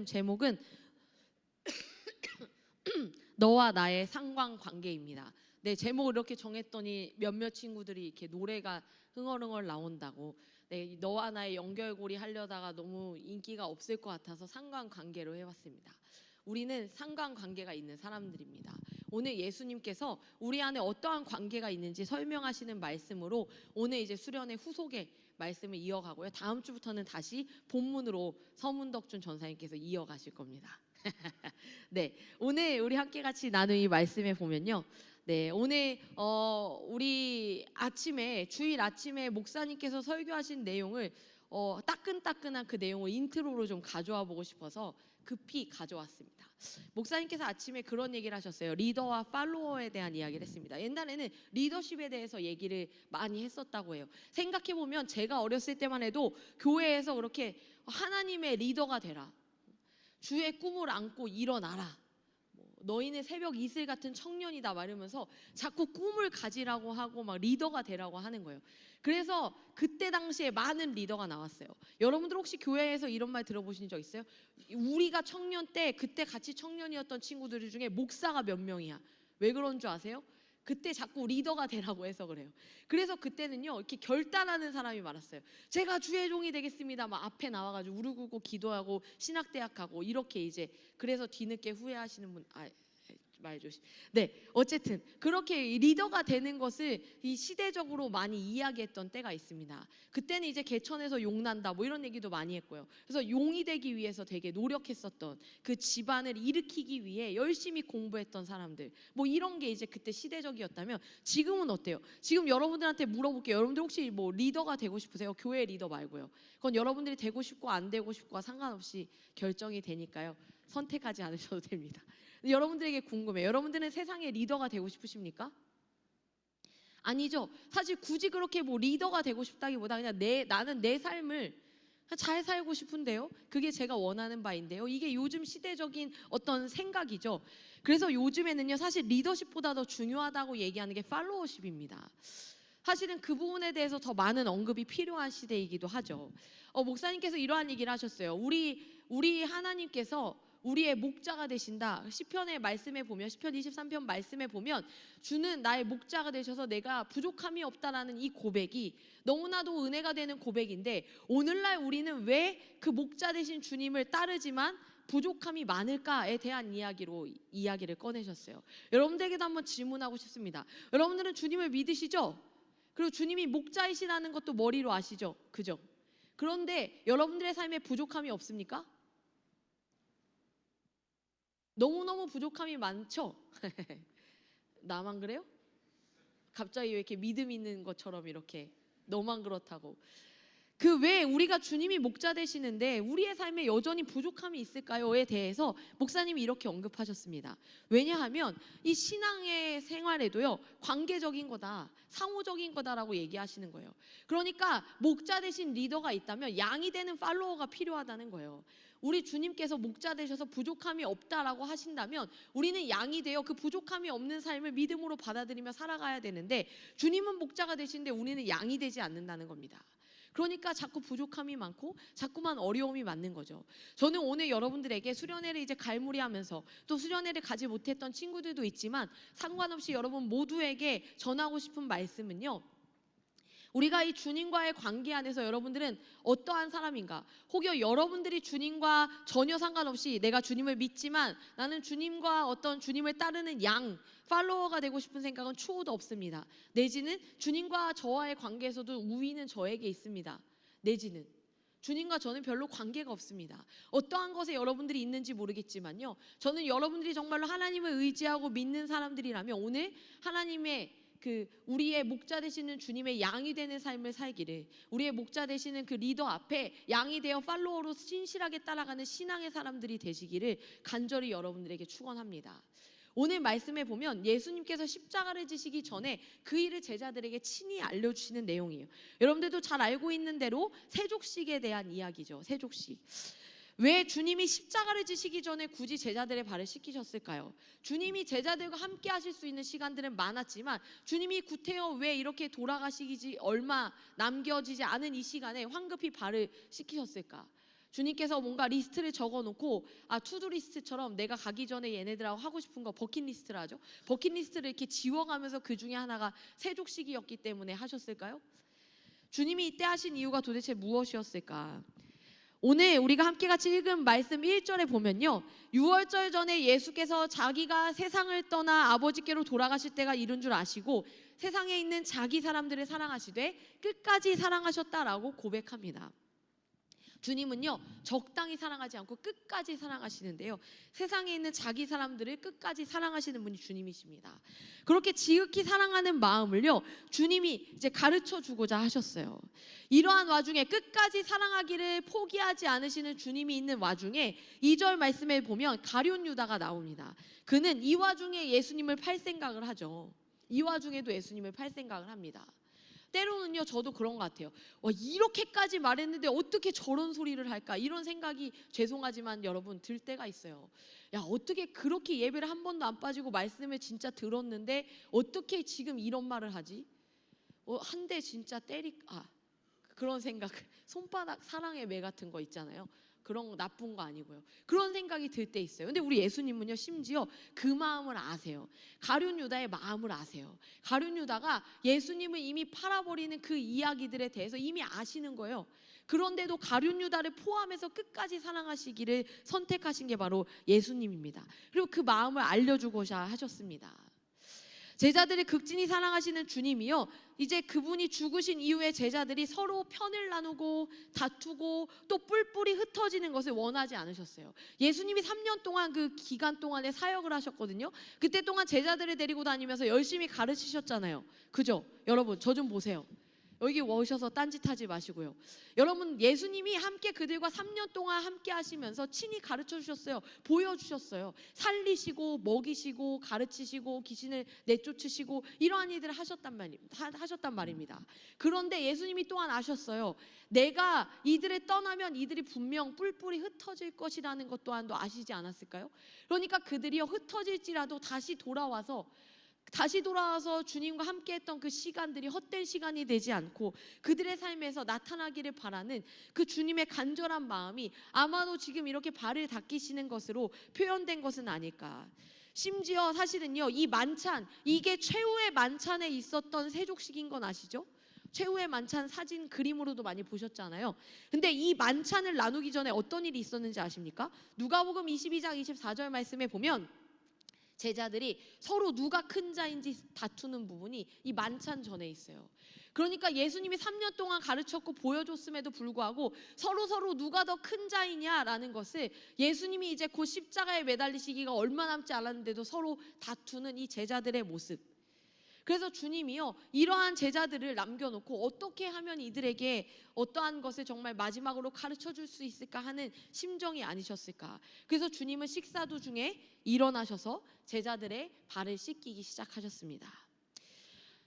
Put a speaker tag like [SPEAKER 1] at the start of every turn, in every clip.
[SPEAKER 1] 제목은 너와 나의 상관관계입니다. 네, 제목을 이렇게 정했더니 몇몇 친구들이 이렇게 노래가 흥얼흥얼 나온다고. 네, 너와 나의 연결고리 하려다가 너무 인기가 없을 것 같아서 상관관계로 해봤습니다. 우리는 상관관계가 있는 사람들입니다. 오늘 예수님께서 우리 안에 어떠한 관계가 있는지 설명하시는 말씀으로 오늘 이제 수련의 후속의 말씀을 이어가고요. 다음 주부터는 다시 본문으로 서문덕준 전사님께서 이어가실 겁니다. 네, 오늘 우리 함께 같이 나눈 이 말씀에 보면요. 네, 오늘 우리 아침에 주일 아침에 목사님께서 설교하신 내용을 따끈따끈한 그 내용을 인트로로 좀 가져와 보고 싶어서 급히 가져왔습니다. 목사님께서 아침에 그런 얘기를 하셨어요. 리더와 팔로워에 대한 이야기를 했습니다. 옛날에는 리더십에 대해서 얘기를 많이 했었다고 해요. 생각해보면 제가 어렸을 때만 해도 교회에서 그렇게 하나님의 리더가 되라, 주의 꿈을 안고 일어나라, 너희는 새벽 이슬 같은 청년이다 말하면서 자꾸 꿈을 가지라고 하고 막 리더가 되라고 하는 거예요. 그래서 그때 당시에 많은 리더가 나왔어요. 여러분들 혹시 교회에서 이런 말 들어보신 적 있어요? 우리가 청년 때 그때 같이 청년이었던 친구들 중에 목사가 몇 명이야. 왜 그런 줄 아세요? 그때 자꾸 리더가 되라고 해서 그래요. 그래서 그때는요 이렇게 결단하는 사람이 많았어요. 제가 주의 종이 되겠습니다. 막 앞에 나와가지고 우르르고 기도하고 신학대학 가고 이렇게 이제. 그래서 뒤늦게 후회하시는 분 말 조심. 네, 어쨌든 그렇게 리더가 되는 것을 이 시대적으로 많이 이야기했던 때가 있습니다. 그때는 이제 개천에서 용 난다 뭐 이런 얘기도 많이 했고요. 그래서 용이 되기 위해서 되게 노력했었던, 그 집안을 일으키기 위해 열심히 공부했던 사람들, 뭐 이런 게 이제 그때 시대적이었다면 지금은 어때요? 지금 여러분들한테 물어볼게요. 여러분들 혹시 뭐 리더가 되고 싶으세요? 교회 리더 말고요. 그건 여러분들이 되고 싶고 안 되고 싶고와 상관없이 결정이 되니까요. 선택하지 않으셔도 됩니다. 여러분들에게 궁금해요. 여러분들은 세상의 리더가 되고 싶으십니까? 아니죠. 사실 굳이 그렇게 뭐 리더가 되고 싶다기보다 그냥 나는 내 삶을 잘 살고 싶은데요. 그게 제가 원하는 바인데요. 이게 요즘 시대적인 어떤 생각이죠. 그래서 요즘에는요 사실 리더십보다 더 중요하다고 얘기하는 게 팔로워십입니다. 사실은 그 부분에 대해서 더 많은 언급이 필요한 시대이기도 하죠. 목사님께서 이러한 얘기를 하셨어요. 우리 하나님께서 우리의 목자가 되신다. 시편의 말씀에 보면, 시편 23편 말씀에 보면 주는 나의 목자가 되셔서 내가 부족함이 없다라는 이 고백이 너무나도 은혜가 되는 고백인데, 오늘날 우리는 왜 그 목자 되신 주님을 따르지만 부족함이 많을까에 대한 이야기를 꺼내셨어요. 여러분들에게도 한번 질문하고 싶습니다. 여러분들은 주님을 믿으시죠? 그리고 주님이 목자이시라는 것도 머리로 아시죠? 그죠? 그런데 여러분들의 삶에 부족함이 없습니까? 너무너무 부족함이 많죠? 나만 그래요? 갑자기 왜 이렇게 믿음 있는 것처럼 이렇게 너만 그렇다고. 그 왜 우리가 주님이 목자 되시는데 우리의 삶에 여전히 부족함이 있을까요?에 대해서 목사님이 이렇게 언급하셨습니다. 왜냐하면 이 신앙의 생활에도요 관계적인 거다, 상호적인 거다라고 얘기하시는 거예요. 그러니까 목자 되신 리더가 있다면 양이 되는 팔로워가 필요하다는 거예요. 우리 주님께서 목자 되셔서 부족함이 없다라고 하신다면 우리는 양이 되어 그 부족함이 없는 삶을 믿음으로 받아들이며 살아가야 되는데, 주님은 목자가 되시는데 우리는 양이 되지 않는다는 겁니다. 그러니까 자꾸 부족함이 많고 자꾸만 어려움이 많는 거죠. 저는 오늘 여러분들에게 수련회를 이제 갈무리하면서 또 수련회를 가지 못했던 친구들도 있지만 상관없이 여러분 모두에게 전하고 싶은 말씀은요, 우리가 이 주님과의 관계 안에서 여러분들은 어떠한 사람인가, 혹여 여러분들이 주님과 전혀 상관없이 내가 주님을 믿지만 나는 주님과 어떤 주님을 따르는 양, 팔로워가 되고 싶은 생각은 추호도 없습니다. 내지는 주님과 저와의 관계에서도 우위는 저에게 있습니다. 내지는 주님과 저는 별로 관계가 없습니다. 어떠한 것에 여러분들이 있는지 모르겠지만요, 저는 여러분들이 정말로 하나님을 의지하고 믿는 사람들이라면 오늘 하나님의 우리의 목자 되시는 주님의 양이 되는 삶을 살기를, 우리의 목자 되시는 그 리더 앞에 양이 되어 팔로워로 신실하게 따라가는 신앙의 사람들이 되시기를 간절히 여러분들에게 축원합니다. 오늘 말씀에 보면 예수님께서 십자가를 지시기 전에 그 일을 제자들에게 친히 알려주시는 내용이에요. 여러분들도 잘 알고 있는 대로 세족식에 대한 이야기죠. 세족식. 왜 주님이 십자가를 지시기 전에 굳이 제자들의 발을 씻기셨을까요? 주님이 제자들과 함께 하실 수 있는 시간들은 많았지만 주님이 구태여 왜 이렇게 돌아가시기 얼마 남겨지지 않은 이 시간에 황급히 발을 씻기셨을까? 주님께서 뭔가 리스트를 적어놓고 투두리스트처럼 내가 가기 전에 얘네들하고 하고 싶은 거 버킷리스트를 하죠. 버킷리스트를 이렇게 지워가면서 그 중에 하나가 세족식이었기 때문에 하셨을까요? 주님이 이때 하신 이유가 도대체 무엇이었을까? 오늘 우리가 함께 같이 읽은 말씀 1절에 보면요, 유월절 전에 예수께서 자기가 세상을 떠나 아버지께로 돌아가실 때가 이른 줄 아시고 세상에 있는 자기 사람들을 사랑하시되 끝까지 사랑하셨다라고 고백합니다. 주님은요, 적당히 사랑하지 않고 끝까지 사랑하시는데요, 세상에 있는 자기 사람들을 끝까지 사랑하시는 분이 주님이십니다. 그렇게 지극히 사랑하는 마음을요, 주님이 이제 가르쳐 주고자 하셨어요. 이러한 와중에 끝까지 사랑하기를 포기하지 않으시는 주님이 있는 와중에 2절 말씀에 보면 가룟 유다가 나옵니다. 그는 이 와중에 예수님을 팔 생각을 하죠. 이 와중에도 예수님을 팔 생각을 합니다. 때로는요, 저도 그런 것 같아요. 이렇게까지 말했는데 어떻게 저런 소리를 할까, 이런 생각이 죄송하지만 여러분 들 때가 있어요. 야, 어떻게 그렇게 예배를 한 번도 안 빠지고 말씀을 진짜 들었는데 어떻게 지금 이런 말을 하지? 한 대 진짜 그런 생각, 손바닥 사랑의 매 같은 거 있잖아요. 그런 거 나쁜 거 아니고요. 그런 생각이 들 때 있어요. 근데 우리 예수님은요, 심지어 그 마음을 아세요. 가룟 유다의 마음을 아세요. 가룟 유다가 예수님을 이미 팔아버리는 그 이야기들에 대해서 이미 아시는 거예요. 그런데도 가룟 유다를 포함해서 끝까지 사랑하시기를 선택하신 게 바로 예수님입니다. 그리고 그 마음을 알려주고자 하셨습니다. 제자들을 극진히 사랑하시는 주님이요, 이제 그분이 죽으신 이후에 제자들이 서로 편을 나누고 다투고 또 뿔뿔이 흩어지는 것을 원하지 않으셨어요. 예수님이 3년 동안 그 기간 동안에 사역을 하셨거든요. 그때 동안 제자들을 데리고 다니면서 열심히 가르치셨잖아요. 그죠? 여러분, 저 좀 보세요. 여기 오셔서 딴짓하지 마시고요. 여러분, 예수님이 함께 그들과 3년 동안 함께 하시면서 친히 가르쳐 주셨어요. 보여주셨어요. 살리시고 먹이시고 가르치시고 귀신을 내쫓으시고 이러한 일들을 하셨단 말입니다. 그런데 예수님이 또한 아셨어요. 내가 이들을 떠나면 이들이 분명 뿔뿔이 흩어질 것이라는 것 또한도 아시지 않았을까요? 그러니까 그들이요, 흩어질지라도 다시 돌아와서 주님과 함께 했던 그 시간들이 헛된 시간이 되지 않고 그들의 삶에서 나타나기를 바라는 그 주님의 간절한 마음이 아마도 지금 이렇게 발을 닦이시는 것으로 표현된 것은 아닐까. 심지어 사실은요, 이 만찬, 이게 최후의 만찬에 있었던 세족식인 건 아시죠? 최후의 만찬 사진 그림으로도 많이 보셨잖아요. 근데 이 만찬을 나누기 전에 어떤 일이 있었는지 아십니까? 누가복음 22장 24절 말씀에 보면 제자들이 서로 누가 큰 자인지 다투는 부분이 이 만찬 전에 있어요. 그러니까 예수님이 3년 동안 가르쳤고 보여줬음에도 불구하고 서로 누가 더 큰 자이냐라는 것을 예수님이 이제 곧 십자가에 매달리시기가 얼마 남지 않았는데도 서로 다투는 이 제자들의 모습. 그래서 주님이요, 이러한 제자들을 남겨놓고 어떻게 하면 이들에게 어떠한 것을 정말 마지막으로 가르쳐 줄 수 있을까 하는 심정이 아니셨을까. 그래서 주님은 식사 도중에 일어나셔서 제자들의 발을 씻기기 시작하셨습니다.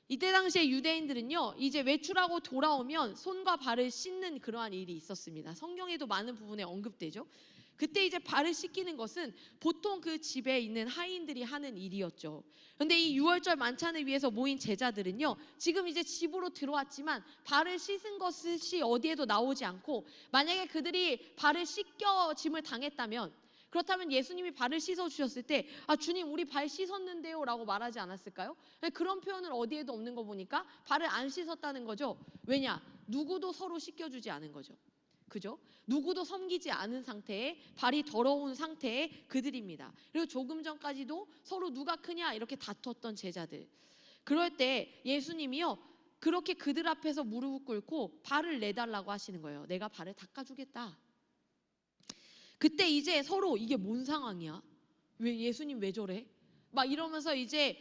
[SPEAKER 1] 이때 당시에 유대인들은요, 이제 외출하고 돌아오면 손과 발을 씻는 그러한 일이 있었습니다. 성경에도 많은 부분에 언급되죠. 그때 이제 발을 씻기는 것은 보통 그 집에 있는 하인들이 하는 일이었죠. 그런데 이 유월절 만찬을 위해서 모인 제자들은요, 지금 이제 집으로 들어왔지만 발을 씻은 것이 어디에도 나오지 않고, 만약에 그들이 발을 씻겨짐을 당했다면, 그렇다면 예수님이 발을 씻어 주셨을 때 주님, 우리 발 씻었는데요 라고 말하지 않았을까요? 그런 표현은 어디에도 없는 거 보니까 발을 안 씻었다는 거죠. 왜냐? 누구도 서로 씻겨주지 않은 거죠. 그죠? 누구도 섬기지 않은 상태에, 발이 더러운 상태의 그들입니다. 그리고 조금 전까지도 서로 누가 크냐 이렇게 다퉜던 제자들. 그럴 때 예수님이요, 그렇게 그들 앞에서 무릎을 꿇고 발을 내달라고 하시는 거예요. 내가 발을 닦아주겠다. 그때 이제 서로 이게 뭔 상황이야? 왜 예수님 왜 저래? 막 이러면서 이제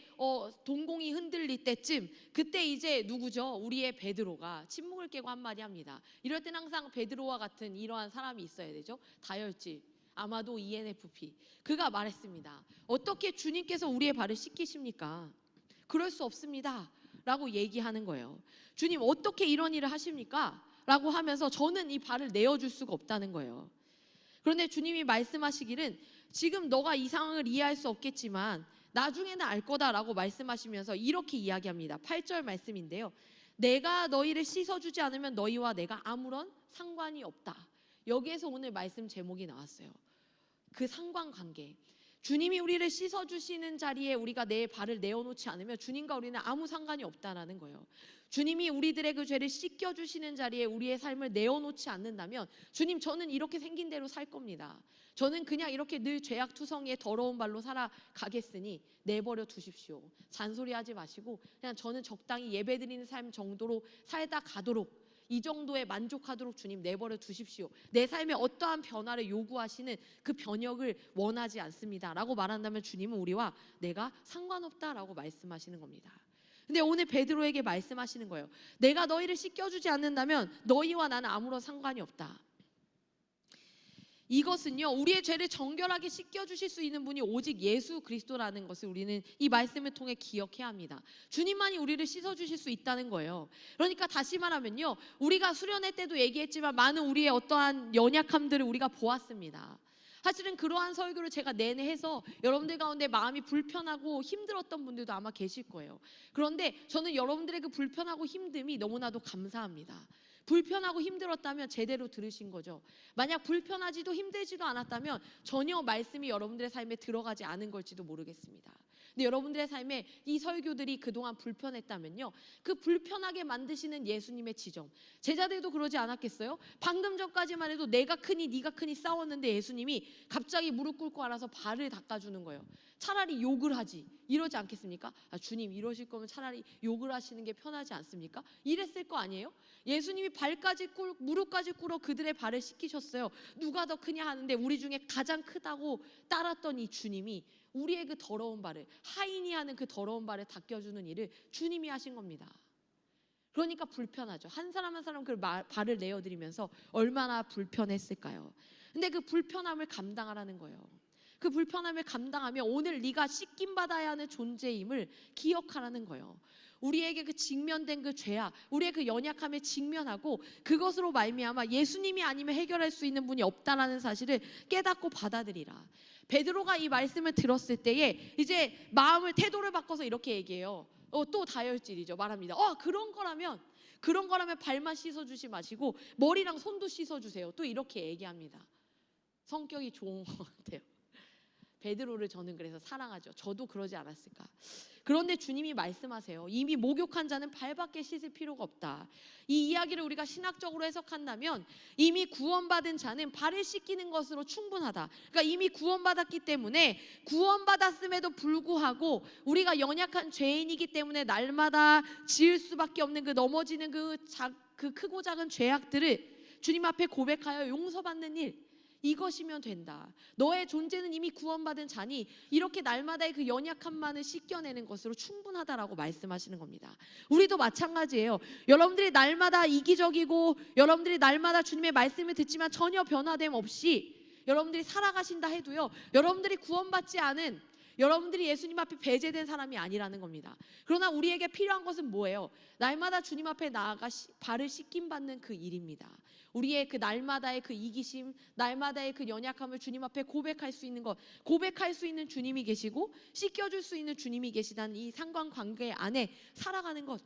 [SPEAKER 1] 동공이 흔들릴 때쯤, 그때 이제 누구죠? 우리의 베드로가 침묵을 깨고 한마디 합니다. 이럴 땐 항상 베드로와 같은 이러한 사람이 있어야 되죠. 다혈질, 아마도 ENFP. 그가 말했습니다. 어떻게 주님께서 우리의 발을 씻기십니까? 그럴 수 없습니다 라고 얘기하는 거예요. 주님, 어떻게 이런 일을 하십니까? 라고 하면서 저는 이 발을 내어줄 수가 없다는 거예요. 그런데 주님이 말씀하시기는, 지금 너가 이 상황을 이해할 수 없겠지만 나중에는 알 거다라고 말씀하시면서 이렇게 이야기합니다. 8절 말씀인데요, 내가 너희를 씻어주지 않으면 너희와 내가 아무런 상관이 없다. 여기에서 오늘 말씀 제목이 나왔어요. 그 상관관계. 주님이 우리를 씻어주시는 자리에 우리가 내 발을 내어놓지 않으면 주님과 우리는 아무 상관이 없다라는 거예요. 주님이 우리들의 그 죄를 씻겨주시는 자리에 우리의 삶을 내어놓지 않는다면, 주님, 저는 이렇게 생긴 대로 살 겁니다. 저는 그냥 이렇게 늘 죄악투성이의 더러운 발로 살아가겠으니 내버려 두십시오. 잔소리하지 마시고 그냥 저는 적당히 예배드리는 삶 정도로 살다 가도록, 이 정도에 만족하도록 주님 내버려 두십시오. 내 삶에 어떠한 변화를 요구하시는 그 변혁을 원하지 않습니다 라고 말한다면 주님은 우리와 내가 상관없다라고 말씀하시는 겁니다. 근데 오늘 베드로에게 말씀하시는 거예요. 내가 너희를 씻겨주지 않는다면 너희와 나는 아무런 상관이 없다. 이것은요, 우리의 죄를 정결하게 씻겨주실 수 있는 분이 오직 예수 그리스도라는 것을 우리는 이 말씀을 통해 기억해야 합니다. 주님만이 우리를 씻어주실 수 있다는 거예요. 그러니까 다시 말하면요, 우리가 수련회 때도 얘기했지만 많은 우리의 어떠한 연약함들을 우리가 보았습니다. 사실은 그러한 설교를 제가 내내 해서 여러분들 가운데 마음이 불편하고 힘들었던 분들도 아마 계실 거예요. 그런데 저는 여러분들의 그 불편하고 힘듦이 너무나도 감사합니다. 불편하고 힘들었다면 제대로 들으신 거죠. 만약 불편하지도 힘들지도 않았다면 전혀 말씀이 여러분들의 삶에 들어가지 않은 걸지도 모르겠습니다. 근데 여러분들의 삶에 이 설교들이 그동안 불편했다면요, 그 불편하게 만드시는 예수님의 지점, 제자들도 그러지 않았겠어요? 방금 전까지만 해도 내가 크니 네가 크니 싸웠는데 예수님이 갑자기 무릎 꿇고 알아서 발을 닦아주는 거예요. 차라리 욕을 하지, 이러지 않겠습니까? 주님, 이러실 거면 차라리 욕을 하시는 게 편하지 않습니까? 이랬을 거 아니에요? 예수님이 무릎까지 꿇어 그들의 발을 씻기셨어요. 누가 더 크냐 하는데 우리 중에 가장 크다고 따랐던 이 주님이 우리의 그 더러운 발을, 하인이 하는 그 더러운 발을 닦여주는 일을 주님이 하신 겁니다. 그러니까 불편하죠. 한 사람 한 사람 그 발을 내어드리면서 얼마나 불편했을까요? 근데 그 불편함을 감당하라는 거예요. 그 불편함을 감당하며 오늘 네가 씻김 받아야 하는 존재임을 기억하라는 거예요. 우리에게 그 직면된 그 죄악, 우리의 그 연약함에 직면하고 그것으로 말미암아 예수님이 아니면 해결할 수 있는 분이 없다라는 사실을 깨닫고 받아들이라. 베드로가 이 말씀을 들었을 때에 이제 마음을, 태도를 바꿔서 이렇게 얘기해요. 또 다혈질이죠. 말합니다. 그런 거라면 발만 씻어주지 마시고 머리랑 손도 씻어주세요. 또 이렇게 얘기합니다. 성격이 좋은 것 같아요. 베드로를 저는 그래서 사랑하죠. 저도 그러지 않았을까. 그런데 주님이 말씀하세요. 이미 목욕한 자는 발밖에 씻을 필요가 없다. 이 이야기를 우리가 신학적으로 해석한다면 이미 구원받은 자는 발을 씻기는 것으로 충분하다. 그러니까 이미 구원받았기 때문에, 구원받았음에도 불구하고 우리가 연약한 죄인이기 때문에 날마다 지을 수밖에 없는 그 넘어지는 그 크고 작은 죄악들을 주님 앞에 고백하여 용서받는 일, 이것이면 된다. 너의 존재는 이미 구원받은 자니 이렇게 날마다의 그 연약함만을 씻겨내는 것으로 충분하다라고 말씀하시는 겁니다. 우리도 마찬가지예요. 여러분들이 날마다 이기적이고 여러분들이 날마다 주님의 말씀을 듣지만 전혀 변화됨 없이 여러분들이 살아가신다 해도요, 여러분들이 구원받지 않은, 여러분들이 예수님 앞에 배제된 사람이 아니라는 겁니다. 그러나 우리에게 필요한 것은 뭐예요? 날마다 주님 앞에 나아가 발을 씻김 받는 그 일입니다. 우리의 그 날마다의 그 이기심, 날마다의 그 연약함을 주님 앞에 고백할 수 있는 것, 고백할 수 있는 주님이 계시고 씻겨줄 수 있는 주님이 계시다는 이 상관관계 안에 살아가는 것.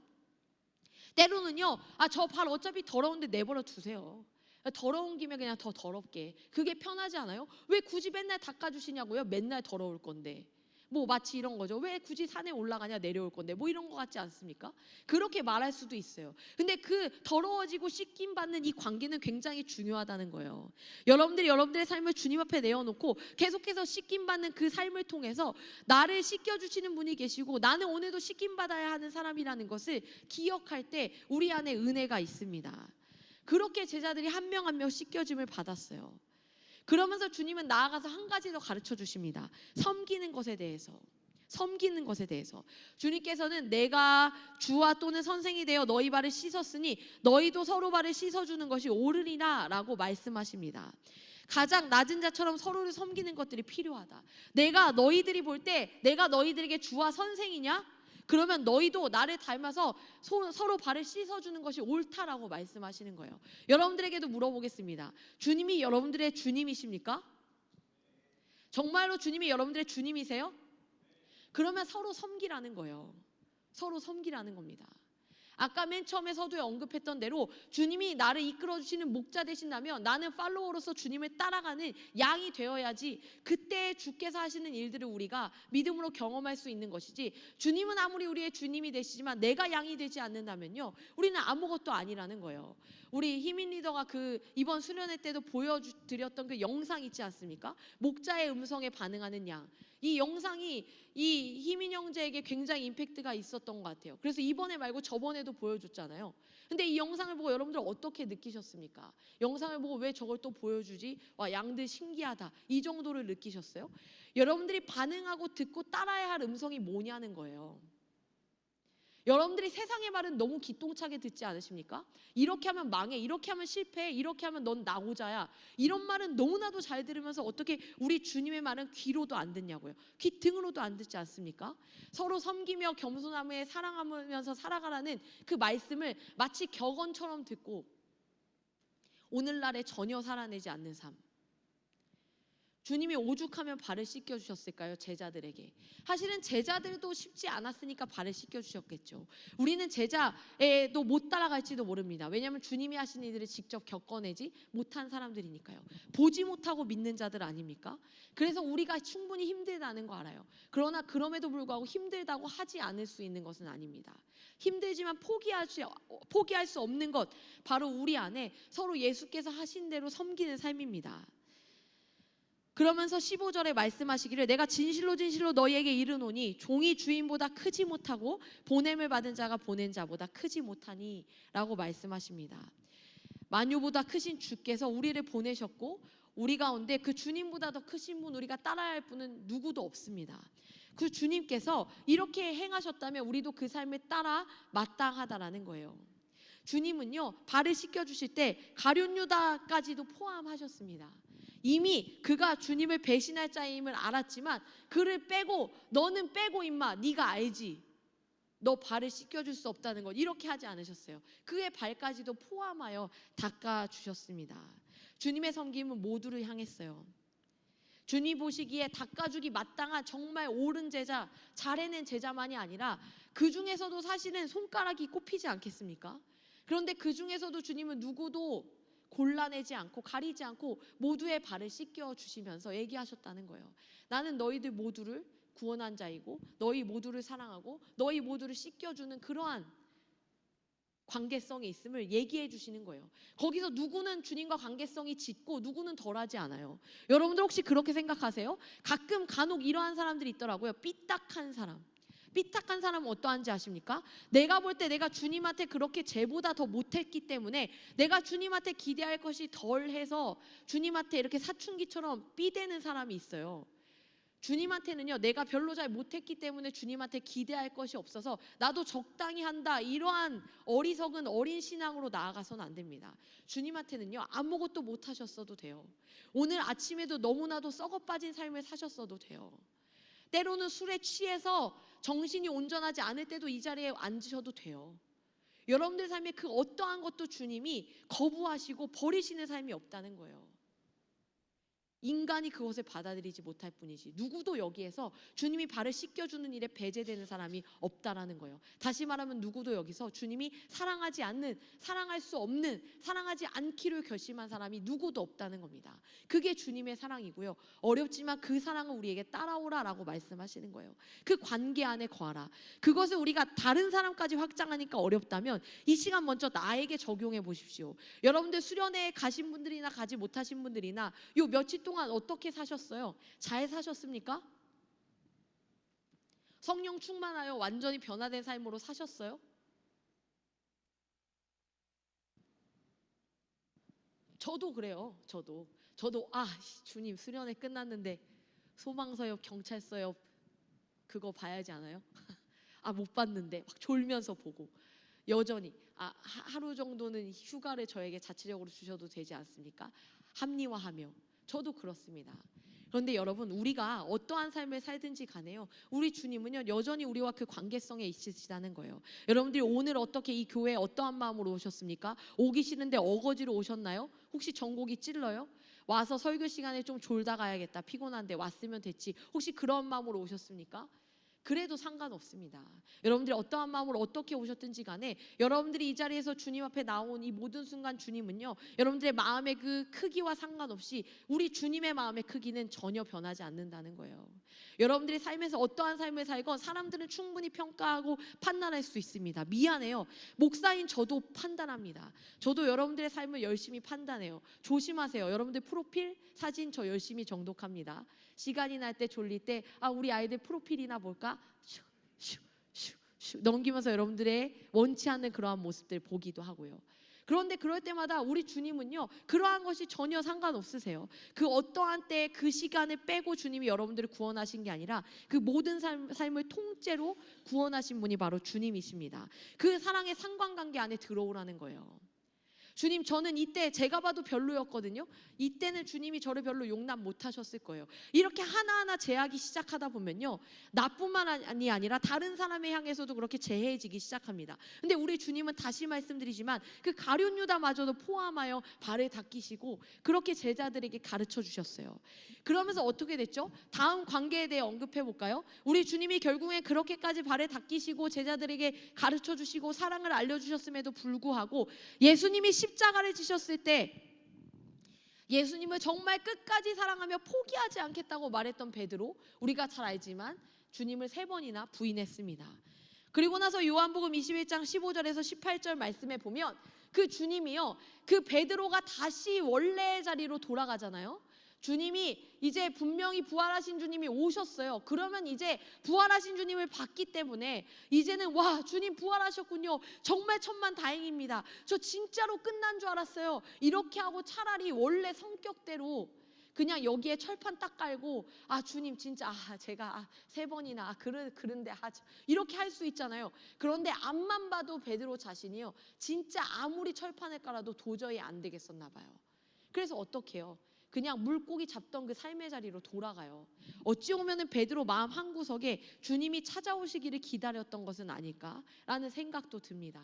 [SPEAKER 1] 때로는요, 저 발 어차피 더러운데 내버려 두세요. 더러운 김에 그냥 더 더럽게. 그게 편하지 않아요? 왜 굳이 맨날 닦아주시냐고요? 맨날 더러울 건데. 뭐 마치 이런 거죠. 왜 굳이 산에 올라가냐, 내려올 건데. 뭐 이런 거 같지 않습니까? 그렇게 말할 수도 있어요. 근데 그 더러워지고 씻김 받는 이 관계는 굉장히 중요하다는 거예요. 여러분들이 여러분들의 삶을 주님 앞에 내어놓고 계속해서 씻김 받는 그 삶을 통해서 나를 씻겨주시는 분이 계시고 나는 오늘도 씻김 받아야 하는 사람이라는 것을 기억할 때 우리 안에 은혜가 있습니다. 그렇게 제자들이 한 명 한 명 씻겨짐을 받았어요. 그러면서 주님은 나아가서 한 가지 더 가르쳐 주십니다. 섬기는 것에 대해서. 주님께서는 내가 주와 또는 선생이 되어 너희 발을 씻었으니 너희도 서로 발을 씻어주는 것이 옳으리라 라고 말씀하십니다. 가장 낮은 자처럼 서로를 섬기는 것들이 필요하다. 내가 너희들이 볼 때 내가 너희들에게 주와 선생이냐? 그러면 너희도 나를 닮아서 서로 발을 씻어주는 것이 옳다라고 말씀하시는 거예요. 여러분들에게도 물어보겠습니다. 주님이 여러분들의 주님이십니까? 정말로 주님이 여러분들의 주님이세요? 그러면 서로 섬기라는 거예요. 서로 섬기라는 겁니다. 아까 맨 처음에 서두에 언급했던 대로 주님이 나를 이끌어 주시는 목자 되신다면 나는 팔로워로서 주님을 따라가는 양이 되어야지 그때 주께서 하시는 일들을 우리가 믿음으로 경험할 수 있는 것이지, 주님은 아무리 우리의 주님이 되시지만 내가 양이 되지 않는다면요, 우리는 아무것도 아니라는 거예요. 우리 희민 리더가 그 이번 수련회 때도 보여드렸던 그 영상 있지 않습니까? 목자의 음성에 반응하는 양. 이 영상이 이 희민 형제에게 굉장히 임팩트가 있었던 것 같아요. 그래서 이번에 말고 저번에도 보여줬잖아요. 근데 이 영상을 보고 여러분들 어떻게 느끼셨습니까? 영상을 보고 왜 저걸 또 보여주지? 와, 양들 신기하다. 이 정도를 느끼셨어요? 여러분들이 반응하고 듣고 따라야 할 음성이 뭐냐는 거예요. 여러분들이 세상의 말은 너무 기똥차게 듣지 않으십니까? 이렇게 하면 망해, 이렇게 하면 실패해, 이렇게 하면 넌 나고자야. 이런 말은 너무나도 잘 들으면서 어떻게 우리 주님의 말은 귀로도 안 듣냐고요. 귀 등으로도 안 듣지 않습니까? 서로 섬기며 겸손함에 사랑하면서 살아가라는 그 말씀을 마치 격언처럼 듣고 오늘날에 전혀 살아내지 않는 삶. 주님이 오죽하면 발을 씻겨주셨을까요? 제자들에게. 사실은 제자들도 쉽지 않았으니까 발을 씻겨주셨겠죠. 우리는 제자에도 못 따라갈지도 모릅니다. 왜냐하면 주님이 하신 일들을 직접 겪어내지 못한 사람들이니까요. 보지 못하고 믿는 자들 아닙니까? 그래서 우리가 충분히 힘들다는 거 알아요. 그러나 그럼에도 불구하고 힘들다고 하지 않을 수 있는 것은 아닙니다. 힘들지만 포기할 수 없는 것, 바로 우리 안에 서로 예수께서 하신 대로 섬기는 삶입니다. 그러면서 15절에 말씀하시기를 내가 진실로 진실로 너희에게 이르노니 종이 주인보다 크지 못하고 보냄을 받은 자가 보낸 자보다 크지 못하니 라고 말씀하십니다. 만유보다 크신 주께서 우리를 보내셨고 우리 가운데 그 주님보다 더 크신 분, 우리가 따라야 할 분은 누구도 없습니다. 그 주님께서 이렇게 행하셨다면 우리도 그 삶에 따라 마땅하다라는 거예요. 주님은요, 발을 씻겨주실 때 가룟 유다까지도 포함하셨습니다. 이미 그가 주님을 배신할 자임을 알았지만 그를 빼고, 너는 빼고 임마, 네가 알지, 너 발을 씻겨줄 수 없다는 것, 이렇게 하지 않으셨어요. 그의 발까지도 포함하여 닦아주셨습니다. 주님의 섬김은 모두를 향했어요. 주님 보시기에 닦아주기 마땅한 정말 옳은 제자, 잘 해낸 제자만이 아니라 그 중에서도 사실은 손가락이 꼽히지 않겠습니까? 그런데 그 중에서도 주님은 누구도 골라내지 않고 가리지 않고 모두의 발을 씻겨 주시면서 얘기하셨다는 거예요. 나는 너희들 모두를 구원한 자이고 너희 모두를 사랑하고 너희 모두를 씻겨주는 그러한 관계성이 있음을 얘기해 주시는 거예요. 거기서 누구는 주님과 관계성이 짙고 누구는 덜하지 않아요. 여러분들 혹시 그렇게 생각하세요? 가끔 간혹 이러한 사람들이 있더라고요. 삐딱한 사람. 삐딱한 사람은 어떠한지 아십니까? 내가 볼 때 내가 주님한테 그렇게 쟤보다 더 못했기 때문에 내가 주님한테 기대할 것이 덜해서 주님한테 이렇게 사춘기처럼 삐대는 사람이 있어요. 주님한테는요, 내가 별로 잘 못했기 때문에 주님한테 기대할 것이 없어서 나도 적당히 한다, 이러한 어리석은 어린 신앙으로 나아가서는 안 됩니다. 주님한테는요, 아무것도 못하셨어도 돼요. 오늘 아침에도 너무나도 썩어 빠진 삶을 사셨어도 돼요. 때로는 술에 취해서 정신이 온전하지 않을 때도 이 자리에 앉으셔도 돼요. 여러분들 삶에 그 어떠한 것도 주님이 거부하시고 버리시는 삶이 없다는 거예요. 인간이 그것을 받아들이지 못할 뿐이지 누구도 여기에서 주님이 발을 씻겨주는 일에 배제되는 사람이 없다라는 거예요. 다시 말하면 누구도 여기서 주님이 사랑하지 않는, 사랑할 수 없는, 사랑하지 않기로 결심한 사람이 누구도 없다는 겁니다. 그게 주님의 사랑이고요. 어렵지만 그 사랑은 우리에게 따라오라라고 말씀하시는 거예요. 그 관계 안에 거하라. 그것을 우리가 다른 사람까지 확장하니까 어렵다면 이 시간 먼저 나에게 적용해 보십시오. 여러분들 수련회에 가신 분들이나 가지 못하신 분들이나 요 며칠 동안 어떻게 사셨어요? 잘 사셨습니까? 성령 충만하여 완전히 변화된 삶으로 사셨어요? 저도 그래요. 저도 주님 수련회 끝났는데 소방서역, 경찰서역 그거 봐야지 않아요? 못 봤는데 막 졸면서 보고, 여전히 하루 정도는 휴가를 저에게 자체적으로 주셔도 되지 않습니까? 합리화하며. 저도 그렇습니다. 그런데 여러분, 우리가 어떠한 삶을 살든지 간에요, 우리 주님은요, 여전히 우리와 그 관계성에 있으시다는 거예요. 여러분들이 오늘 어떻게 이 교회에 어떠한 마음으로 오셨습니까? 오기 싫은데 어거지로 오셨나요? 혹시 전곡이 찔러요? 와서 설교 시간에 좀 졸다 가야겠다, 피곤한데 왔으면 됐지, 혹시 그런 마음으로 오셨습니까? 그래도 상관없습니다. 여러분들이 어떠한 마음으로 어떻게 오셨든지 간에 여러분들이 이 자리에서 주님 앞에 나온 이 모든 순간 주님은요, 여러분들의 마음의 그 크기와 상관없이 우리 주님의 마음의 크기는 전혀 변하지 않는다는 거예요. 여러분들이 삶에서 어떠한 삶을 살건 사람들은 충분히 평가하고 판단할 수 있습니다. 미안해요. 목사인 저도 판단합니다. 저도 여러분들의 삶을 열심히 판단해요. 조심하세요. 여러분들 프로필 사진 저 열심히 정독합니다. 시간이 날 때 졸릴 때 우리 아이들 프로필이나 볼까? 슉 넘기면서 여러분들의 원치 않는 그러한 모습들 보기도 하고요. 그런데 그럴 때마다 우리 주님은요, 그러한 것이 전혀 상관없으세요. 그 어떠한 때 그 시간을 빼고 주님이 여러분들을 구원하신 게 아니라 그 모든 삶을 통째로 구원하신 분이 바로 주님이십니다. 그 사랑의 상관관계 안에 들어오라는 거예요. 주님, 저는 이때 제가 봐도 별로였거든요. 이때는 주님이 저를 별로 용납 못 하셨을 거예요. 이렇게 하나하나 제하기 시작하다 보면요, 나뿐만이 아니라 다른 사람을 향해서도 그렇게 제해지기 시작합니다. 근데 우리 주님은 다시 말씀드리지만 그 가룟 유다마저도 포함하여 발을 닦이시고 그렇게 제자들에게 가르쳐 주셨어요. 그러면서 어떻게 됐죠? 다음 관계에 대해 언급해 볼까요? 우리 주님이 결국엔 그렇게까지 발을 닦이시고 제자들에게 가르쳐 주시고 사랑을 알려주셨음에도 불구하고 예수님이 십자가를 지셨을 때 예수님을 정말 끝까지 사랑하며 포기하지 않겠다고 말했던 베드로, 우리가 잘 알지만 주님을 3번이나 부인했습니다. 그리고 나서 요한복음 21장 15절에서 18절 말씀에 보면 그 주님이요, 그 베드로가 다시 원래의 자리로 돌아가잖아요. 주님이 이제 분명히 부활하신 주님이 오셨어요. 그러면 이제 부활하신 주님을 봤기 때문에 이제는 와, 주님 부활하셨군요. 정말 천만 다행입니다. 저 진짜로 끝난 줄 알았어요. 이렇게 하고 차라리 원래 성격대로 그냥 여기에 철판 딱 깔고 주님 진짜 제가 3번이나 그런데 이렇게 할 수 있잖아요. 그런데 앞만 봐도 베드로 자신이요, 진짜 아무리 철판을 깔아도 도저히 안 되겠었나 봐요. 그래서 어떻게 해요? 그냥 물고기 잡던 그 삶의 자리로 돌아가요. 어찌 보면은 베드로 마음 한구석에 주님이 찾아오시기를 기다렸던 것은 아닐까라는 생각도 듭니다.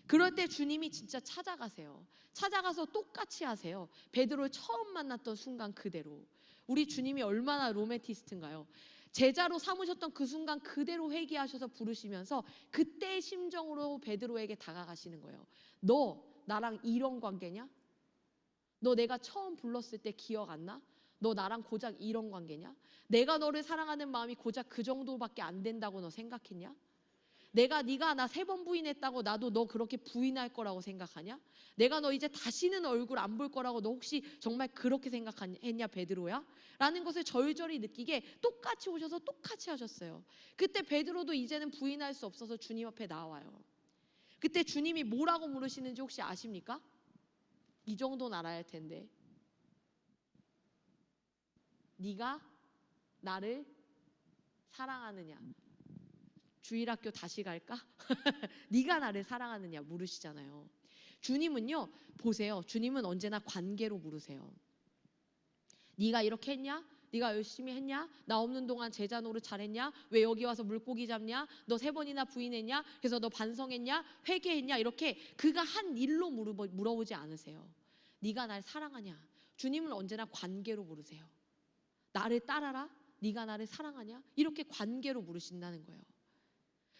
[SPEAKER 1] 그럴 때 주님이 진짜 찾아가세요. 찾아가서 똑같이 하세요. 베드로를 처음 만났던 순간 그대로. 우리 주님이 얼마나 로맨티스트인가요? 제자로 삼으셨던 그 순간 그대로 회개하셔서 부르시면서 그때의 심정으로 베드로에게 다가가시는 거예요. 너 나랑 이런 관계냐? 너 내가 처음 불렀을 때 기억 안 나? 너 나랑 고작 이런 관계냐? 내가 너를 사랑하는 마음이 고작 그 정도밖에 안 된다고 너 생각했냐? 네가 나 3번 부인했다고 나도 너 그렇게 부인할 거라고 생각하냐? 내가 너 이제 다시는 얼굴 안 볼 거라고 너 혹시 정말 그렇게 생각했냐, 베드로야? 라는 것을 절절히 느끼게 똑같이 오셔서 똑같이 하셨어요. 그때 베드로도 이제는 부인할 수 없어서 주님 앞에 나와요. 그때 주님이 뭐라고 물으시는지 혹시 아십니까? 이 정도는 알아야 할 텐데, 네가 나를 사랑하느냐? 주일학교 다시 갈까? 네가 나를 사랑하느냐 물으시잖아요. 주님은요, 보세요. 주님은 언제나 관계로 물으세요. 네가 이렇게 했냐? 네가 열심히 했냐? 나 없는 동안 제자 노릇 잘했냐? 왜 여기 와서 물고기 잡냐? 너 3번이나 부인했냐? 그래서 너 반성했냐? 회개했냐? 이렇게 그가 한 일로 물어보지 않으세요. 네가 날 사랑하냐? 주님은 언제나 관계로 물으세요. 나를 따라라? 네가 나를 사랑하냐? 이렇게 관계로 물으신다는 거예요.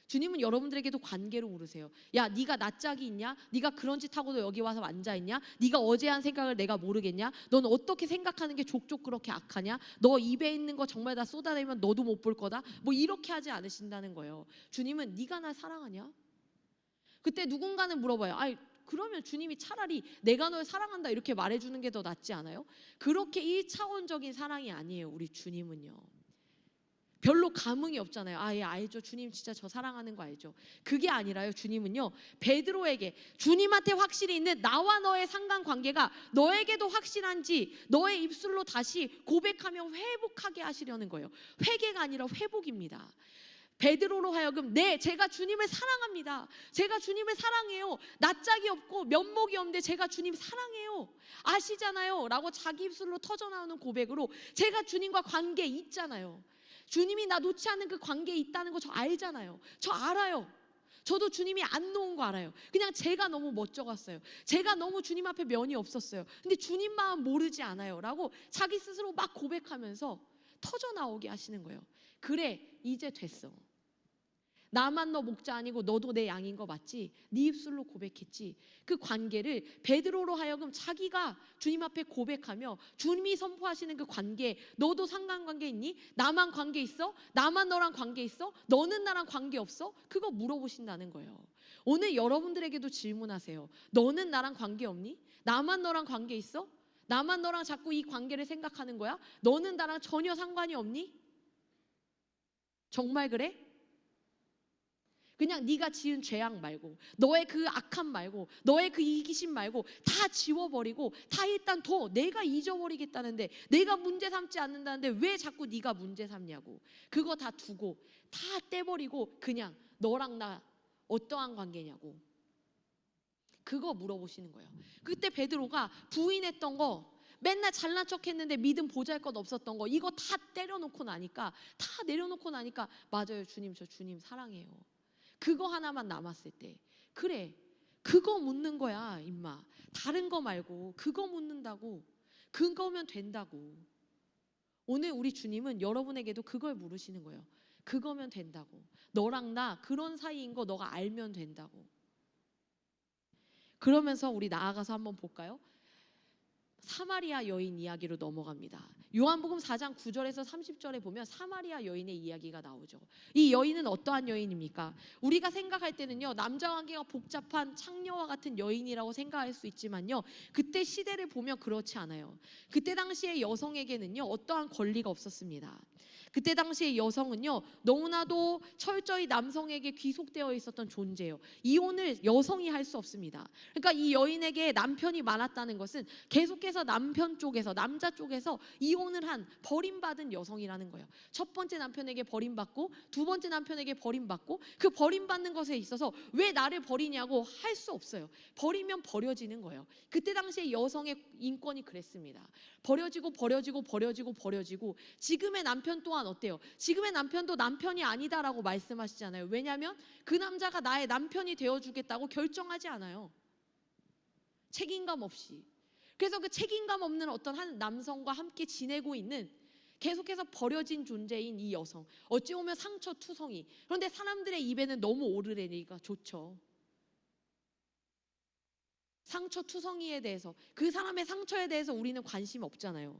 [SPEAKER 1] 주님은 여러분들에게도 관계로 물으세요. 야, 네가 나 짝이 있냐? 네가 그런 짓 하고도 여기 와서 앉아있냐? 네가 어제 한 생각을 내가 모르겠냐? 너는 어떻게 생각하는 게 족족 그렇게 악하냐? 너 입에 있는 거 정말 다 쏟아내면 너도 못 볼 거다? 뭐 이렇게 하지 않으신다는 거예요. 주님은 네가 날 사랑하냐? 그때 누군가는 물어봐요. 그러면 주님이 차라리 내가 널 사랑한다 이렇게 말해주는 게 더 낫지 않아요? 그렇게 1차원적인 사랑이 아니에요. 우리 주님은요, 별로 감흥이 없잖아요. 예, 알죠. 주님 진짜 저 사랑하는 거 알죠. 그게 아니라요. 주님은요, 베드로에게 주님한테 확실히 있는 나와 너의 상관관계가 너에게도 확실한지 너의 입술로 다시 고백하며 회복하게 하시려는 거예요. 회개가 아니라 회복입니다. 베드로로 하여금 제가 주님을 사랑합니다. 제가 주님을 사랑해요. 낯짝이 없고 면목이 없는데 제가 주님 사랑해요. 아시잖아요. 라고 자기 입술로 터져나오는 고백으로 제가 주님과 관계에 있잖아요. 주님이 나 놓지 않는 그 관계에 있다는 거 저 알잖아요. 저 알아요. 저도 주님이 안 놓은 거 알아요. 그냥 제가 너무 멋쩍었어요. 제가 너무 주님 앞에 면이 없었어요. 근데 주님 마음 모르지 않아요. 라고 자기 스스로 막 고백하면서 터져 나오게 하시는 거예요. 그래, 이제 됐어. 나만 너 목자 아니고 너도 내 양인 거 맞지? 네 입술로 고백했지. 그 관계를 베드로로 하여금 자기가 주님 앞에 고백하며 주님이 선포하시는 그 관계, 너도 상관관계 있니? 나만 관계 있어? 나만 너랑 관계 있어? 너는 나랑 관계 없어? 그거 물어보신다는 거예요. 오늘 여러분들에게도 질문하세요. 너는 나랑 관계 없니? 나만 너랑 관계 있어? 나만 너랑 자꾸 이 관계를 생각하는 거야? 너는 나랑 전혀 상관이 없니? 정말 그래? 그냥 네가 지은 죄악 말고, 너의 그 악함 말고, 너의 그 이기심 말고 다 지워버리고 다 일단 둬. 내가 잊어버리겠다는데, 내가 문제 삼지 않는다는데 왜 자꾸 네가 문제 삼냐고. 그거 다 두고 다 떼버리고 그냥 너랑 나 어떠한 관계냐고. 그거 물어보시는 거예요. 그때 베드로가 부인했던 거, 맨날 잘난 척했는데 믿음 보잘것 없었던 거, 이거 다 때려놓고 나니까, 다 내려놓고 나니까, 맞아요 주님, 저 주님 사랑해요. 그거 하나만 남았을 때, 그래, 그거 묻는 거야 임마. 다른 거 말고 그거 묻는다고. 그거면 된다고. 오늘 우리 주님은 여러분에게도 그걸 물으시는 거예요. 그거면 된다고. 너랑 나 그런 사이인 거 너가 알면 된다고. 그러면서 우리 나아가서 한번 볼까요? 사마리아 여인 이야기로 넘어갑니다. 요한복음 4장 9절에서 30절에 보면 사마리아 여인의 이야기가 나오죠. 이 여인은 어떠한 여인입니까? 우리가 생각할 때는요, 남자 관계가 복잡한 창녀와 같은 여인이라고 생각할 수 있지만요, 그때 시대를 보면 그렇지 않아요. 그때 당시의 여성에게는요, 어떠한 권리가 없었습니다. 그때 당시의 여성은요, 너무나도 철저히 남성에게 귀속되어 있었던 존재예요. 이혼을 여성이 할 수 없습니다. 그러니까 이 여인에게 남편이 많았다는 것은 계속해서 남편 쪽에서, 남자 쪽에서 이혼을 한 버림받은 여성이라는 거예요. 첫 번째 남편에게 버림받고 두 번째 남편에게 버림받고, 그 버림받는 것에 있어서 왜 나를 버리냐고 할 수 없어요. 버리면 버려지는 거예요. 그때 당시에 여성의 인권이 그랬습니다. 버려지고 버려지고 버려지고 버려지고. 지금의 남편 또한 어때요? 지금의 남편도 남편이 아니다라고 말씀하시잖아요. 왜냐하면 그 남자가 나의 남편이 되어주겠다고 결정하지 않아요. 책임감 없이. 그래서 그 책임감 없는 어떤 한 남성과 함께 지내고 있는, 계속해서 버려진 존재인 이 여성, 어찌 보면 상처투성이. 그런데 사람들의 입에는 너무 오르내리기가 좋죠. 상처투성이에 대해서, 그 사람의 상처에 대해서 우리는 관심 없잖아요.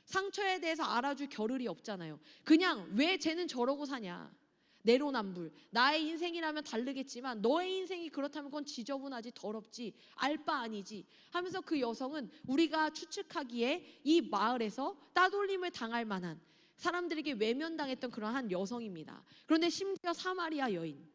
[SPEAKER 1] 상처에 대해서 알아줄 겨를이 없잖아요. 그냥 왜 쟤는 저러고 사냐, 내로남불. 나의 인생이라면 다르겠지만 너의 인생이 그렇다면 그건 지저분하지, 더럽지, 알 바 아니지 하면서, 그 여성은 우리가 추측하기에 이 마을에서 따돌림을 당할 만한, 사람들에게 외면당했던 그러한 여성입니다. 그런데 심지어 사마리아 여인,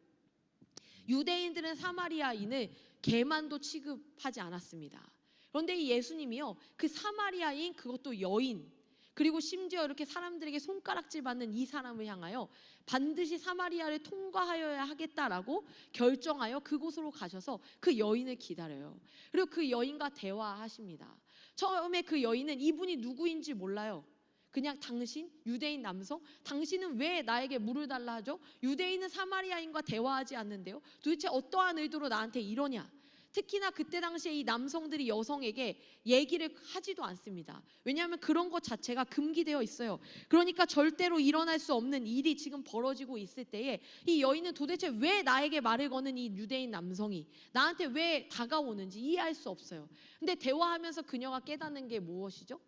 [SPEAKER 1] 유대인들은 사마리아인을 개만도 취급하지 않았습니다. 그런데 이 예수님이요, 그 사마리아인, 그것도 여인, 그리고 심지어 이렇게 사람들에게 손가락질 받는 이 사람을 향하여 반드시 사마리아를 통과하여야 하겠다라고 결정하여 그곳으로 가셔서 그 여인을 기다려요. 그리고 그 여인과 대화하십니다. 처음에 그 여인은 이분이 누구인지 몰라요. 그냥 당신, 유대인 남성, 당신은 왜 나에게 물을 달라 하죠? 유대인은 사마리아인과 대화하지 않는데요, 도대체 어떠한 의도로 나한테 이러냐? 특히나 그때 당시에 이 남성들이 여성에게 얘기를 하지도 않습니다. 왜냐하면 그런 것 자체가 금기되어 있어요. 그러니까 절대로 일어날 수 없는 일이 지금 벌어지고 있을 때에 이 여인은 도대체 왜 나에게 말을 거는 이 유대인 남성이 나한테 왜 다가오는지 이해할 수 없어요. 근데 대화하면서 그녀가 깨닫는 게 무엇이죠?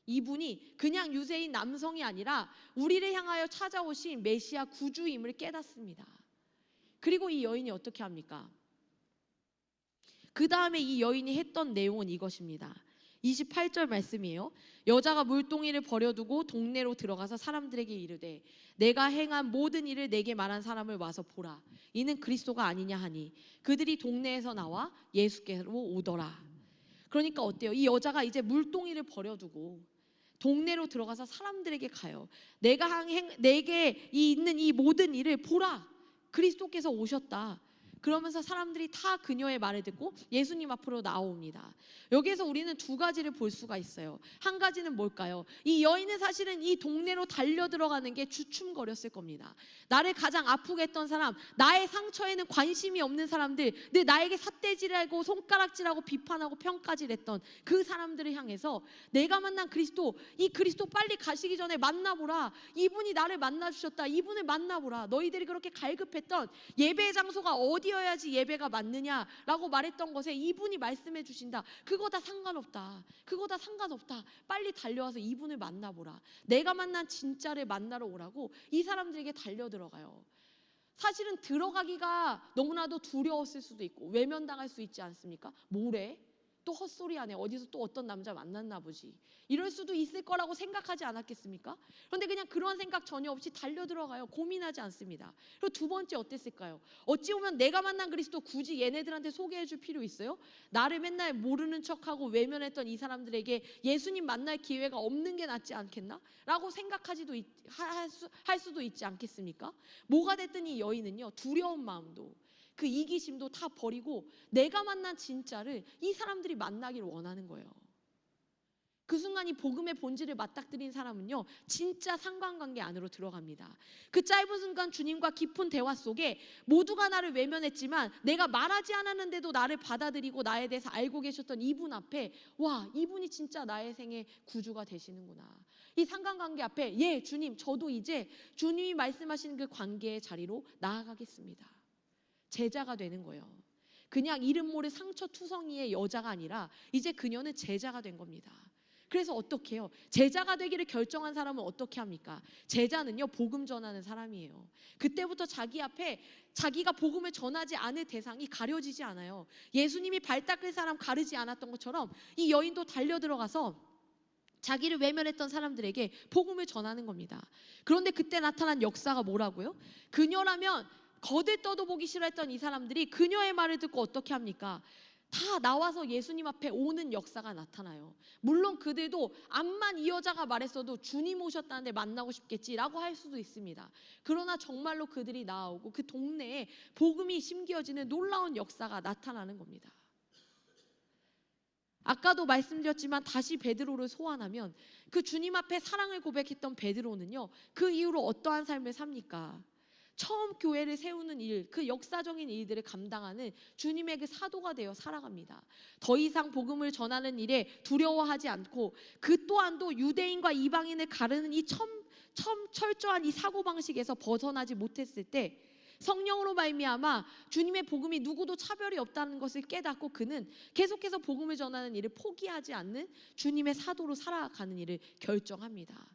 [SPEAKER 1] 이분이 그냥 유대인 남성이 아니라 우리를 향하여 찾아오신 메시아 구주임을 깨닫습니다. 그리고 이 여인이 어떻게 합니까? 그 다음에 이 여인이 했던 내용은 이것입니다. 28절 말씀이에요. 여자가 물동이를 버려두고 동네로 들어가서 사람들에게 이르되 내가 행한 모든 일을 내게 말한 사람을 와서 보라. 이는 그리스도가 아니냐 하니 그들이 동네에서 나와 예수께로 오더라. 그러니까 어때요? 이 여자가 이제 물동이를 버려두고 동네로 들어가서 사람들에게 가요. 내게 있는 이 모든 일을 보라. 그리스도께서 오셨다. 그러면서 사람들이 다 그녀의 말을 듣고 예수님 앞으로 나옵니다. 여기에서 우리는 두 가지를 볼 수가 있어요. 한 가지는 뭘까요? 이 여인은 사실은 이 동네로 달려 들어가는 게 주춤거렸을 겁니다. 나를 가장 아프게 했던 사람, 나의 상처에는 관심이 없는 사람들, 늘 나에게 삿대질하고 손가락질하고 비판하고 평가질했던 그 사람들을 향해서 내가 만난 그리스도, 이 그리스도 빨리 가시기 전에 만나보라. 이분이 나를 만나주셨다. 이분을 만나보라. 너희들이 그렇게 갈급했던 예배 장소가 어디여야지 예배가 맞느냐라고 말했던 것에 이분이 말씀해 주신다. 그거 다 상관없다. 그거 다 상관없다. 빨리 달려와서 이분을 만나보라. 내가 만난 진짜를 만나러 오라고 이 사람들에게 달려 들어가요. 사실은 들어가기가 너무나도 두려웠을 수도 있고 외면당할 수 있지 않습니까? 뭐래? 또 헛소리하네. 어디서 또 어떤 남자 만났나 보지. 이럴 수도 있을 거라고 생각하지 않았겠습니까? 그런데 그냥 그런 생각 전혀 없이 달려 들어가요. 고민하지 않습니다. 그리고 두 번째 어땠을까요? 어찌 보면 내가 만난 그리스도 굳이 얘네들한테 소개해 줄 필요 있어요? 나를 맨날 모르는 척하고 외면했던 이 사람들에게 예수님 만날 기회가 없는 게 낫지 않겠나? 라고 생각하지도 할 수도 있지 않겠습니까? 뭐가 됐든 이 여인은요, 두려운 마음도 그 이기심도 다 버리고 내가 만난 진짜를 이 사람들이 만나기를 원하는 거예요. 그 순간 이 복음의 본질을 맞닥뜨린 사람은요, 진짜 상관관계 안으로 들어갑니다. 그 짧은 순간 주님과 깊은 대화 속에 모두가 나를 외면했지만 내가 말하지 않았는데도 나를 받아들이고 나에 대해서 알고 계셨던 이분 앞에, 와, 이분이 진짜 나의 생의 구주가 되시는구나. 이 상관관계 앞에, 예, 주님, 저도 이제 주님이 말씀하시는 그 관계의 자리로 나아가겠습니다. 제자가 되는 거예요. 그냥 이름 모를 상처투성이의 여자가 아니라 이제 그녀는 제자가 된 겁니다. 그래서 어떻게 해요? 제자가 되기를 결정한 사람은 어떻게 합니까? 제자는요, 복음 전하는 사람이에요. 그때부터 자기 앞에 자기가 복음을 전하지 않을 대상이 가려지지 않아요. 예수님이 발 닦을 사람 가르지 않았던 것처럼 이 여인도 달려 들어가서 자기를 외면했던 사람들에게 복음을 전하는 겁니다. 그런데 그때 나타난 역사가 뭐라고요? 그녀라면 거들떠도 보기 싫어했던 이 사람들이 그녀의 말을 듣고 어떻게 합니까? 다 나와서 예수님 앞에 오는 역사가 나타나요. 물론 그들도 암만 이 여자가 말했어도 주님 오셨다는데 만나고 싶겠지라고 할 수도 있습니다. 그러나 정말로 그들이 나오고 그 동네에 복음이 심겨지는 놀라운 역사가 나타나는 겁니다. 아까도 말씀드렸지만 다시 베드로를 소환하면 그 주님 앞에 사랑을 고백했던 베드로는요, 그 이후로 어떠한 삶을 삽니까? 처음 교회를 세우는 일, 그 역사적인 일들을 감당하는 주님의 그 사도가 되어 살아갑니다. 더 이상 복음을 전하는 일에 두려워하지 않고 그 또한도 유대인과 이방인을 가르는 이 철저한 이 사고방식에서 벗어나지 못했을 때 성령으로 말미암아 주님의 복음이 누구도 차별이 없다는 것을 깨닫고 그는 계속해서 복음을 전하는 일을 포기하지 않는 주님의 사도로 살아가는 일을 결정합니다.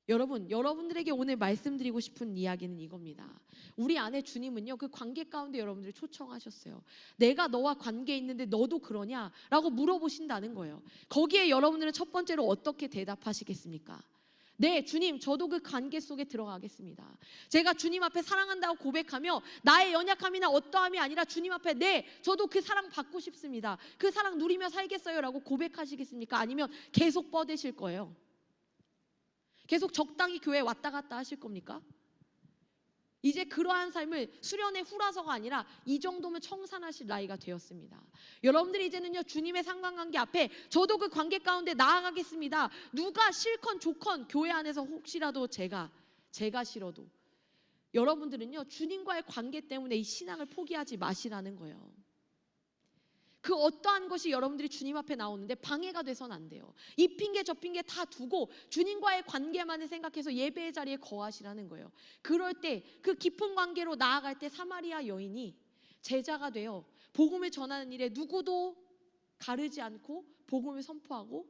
[SPEAKER 1] 여러분, 여러분들에게 오늘 말씀드리고 싶은 이야기는 이겁니다. 우리 안에 주님은요, 그 관계 가운데 여러분들을 초청하셨어요. 내가 너와 관계 있는데 너도 그러냐? 라고 물어보신다는 거예요. 거기에 여러분들은 첫 번째로 어떻게 대답하시겠습니까? 네, 주님, 저도 그 관계 속에 들어가겠습니다. 제가 주님 앞에 사랑한다고 고백하며 나의 연약함이나 어떠함이 아니라 주님 앞에 네, 저도 그 사랑 받고 싶습니다. 그 사랑 누리며 살겠어요 라고 고백하시겠습니까? 아니면 계속 뻗으실 거예요? 계속 적당히 교회에 왔다 갔다 하실 겁니까? 이제 그러한 삶을 수련의 후라서가 아니라 이 정도면 청산하실 나이가 되었습니다. 여러분들이 이제는요, 주님의 상관관계 앞에 저도 그 관계 가운데 나아가겠습니다. 누가 싫건 좋건 교회 안에서 혹시라도 제가 싫어도 여러분들은요, 주님과의 관계 때문에 이 신앙을 포기하지 마시라는 거예요. 그 어떠한 것이 여러분들이 주님 앞에 나오는데 방해가 돼서는 안 돼요. 이 핑계 저 핑계 다 두고 주님과의 관계만을 생각해서 예배의 자리에 거하시라는 거예요. 그럴 때 그 깊은 관계로 나아갈 때 사마리아 여인이 제자가 되어 복음을 전하는 일에 누구도 가르지 않고 복음을 선포하고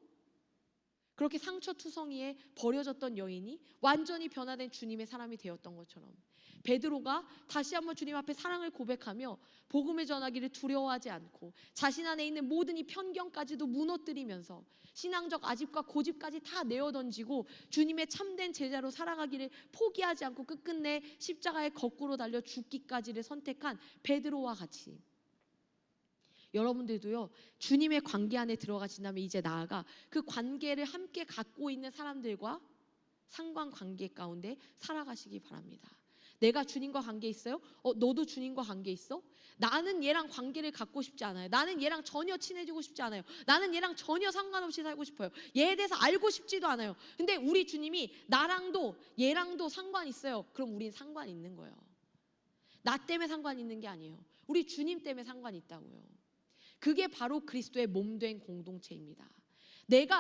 [SPEAKER 1] 그렇게 상처투성이에 버려졌던 여인이 완전히 변화된 주님의 사람이 되었던 것처럼 베드로가 다시 한번 주님 앞에 사랑을 고백하며 복음을 전하기를 두려워하지 않고 자신 안에 있는 모든 이 편견까지도 무너뜨리면서 신앙적 아집과 고집까지 다 내어던지고 주님의 참된 제자로 살아가기를 포기하지 않고 끝끝내 십자가에 거꾸로 달려 죽기까지를 선택한 베드로와 같이 여러분들도요, 주님의 관계 안에 들어가신다면 이제 나아가 그 관계를 함께 갖고 있는 사람들과 상관관계 가운데 살아가시기 바랍니다. 내가 주님과 관계 있어요? 너도 주님과 관계 있어? 나는 얘랑 관계를 갖고 싶지 않아요. 나는 얘랑 전혀 친해지고 싶지 않아요. 나는 얘랑 전혀 상관없이 살고 싶어요. 얘에 대해서 알고 싶지도 않아요. 근데 우리 주님이 나랑도 얘랑도 상관 있어요. 그럼 우린 상관 있는 거예요. 나 때문에 상관 있는 게 아니에요. 우리 주님 때문에 상관 있다고요. 그게 바로 그리스도의 몸된 공동체입니다.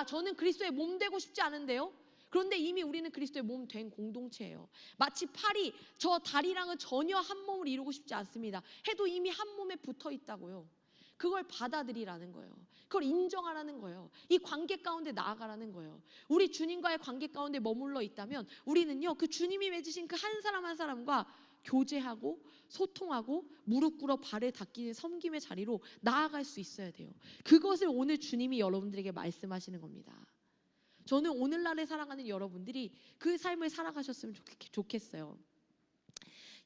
[SPEAKER 1] 저는 그리스도의 몸 되고 싶지 않은데요. 그런데 이미 우리는 그리스도의 몸 된 공동체예요. 마치 팔이 저 다리랑은 전혀 한 몸을 이루고 싶지 않습니다. 해도 이미 한 몸에 붙어 있다고요. 그걸 받아들이라는 거예요. 그걸 인정하라는 거예요. 이 관계 가운데 나아가라는 거예요. 우리 주님과의 관계 가운데 머물러 있다면 우리는요, 그 주님이 맺으신 그 한 사람 한 사람과 교제하고 소통하고 무릎 꿇어 발을 닦이는 섬김의 자리로 나아갈 수 있어야 돼요. 그것을 오늘 주님이 여러분들에게 말씀하시는 겁니다. 저는 오늘날에 살아가는 여러분들이 그 삶을 살아가셨으면 좋겠어요.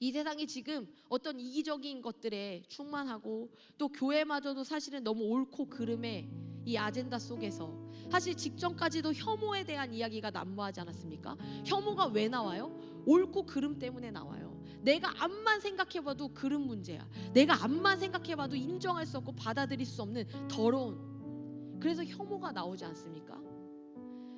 [SPEAKER 1] 이 세상이 지금 어떤 이기적인 것들에 충만하고 또 교회마저도 사실은 너무 옳고 그름의 이 아젠다 속에서 사실 직전까지도 혐오에 대한 이야기가 난무하지 않았습니까? 혐오가 왜 나와요? 옳고 그름 때문에 나와요. 내가 암만 생각해봐도 그름 문제야. 내가 암만 생각해봐도 인정할 수 없고 받아들일 수 없는 더러운, 그래서 혐오가 나오지 않습니까?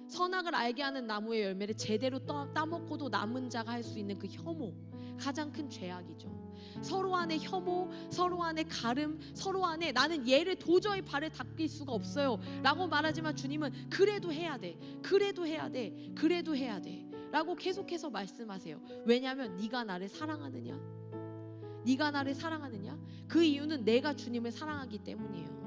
[SPEAKER 1] 선악을 알게 하는 나무의 열매를 제대로 따먹고도 남은 자가 할 수 있는 그 혐오, 가장 큰 죄악이죠. 서로 안에 혐오, 서로 안에 가름, 서로 안에 나는 얘를 도저히 발을 닦일 수가 없어요 라고 말하지만 주님은 그래도 해야 돼, 그래도 해야 돼, 그래도 해야 돼 라고 계속해서 말씀하세요. 왜냐하면 네가 나를 사랑하느냐, 네가 나를 사랑하느냐, 그 이유는 내가 주님을 사랑하기 때문이에요.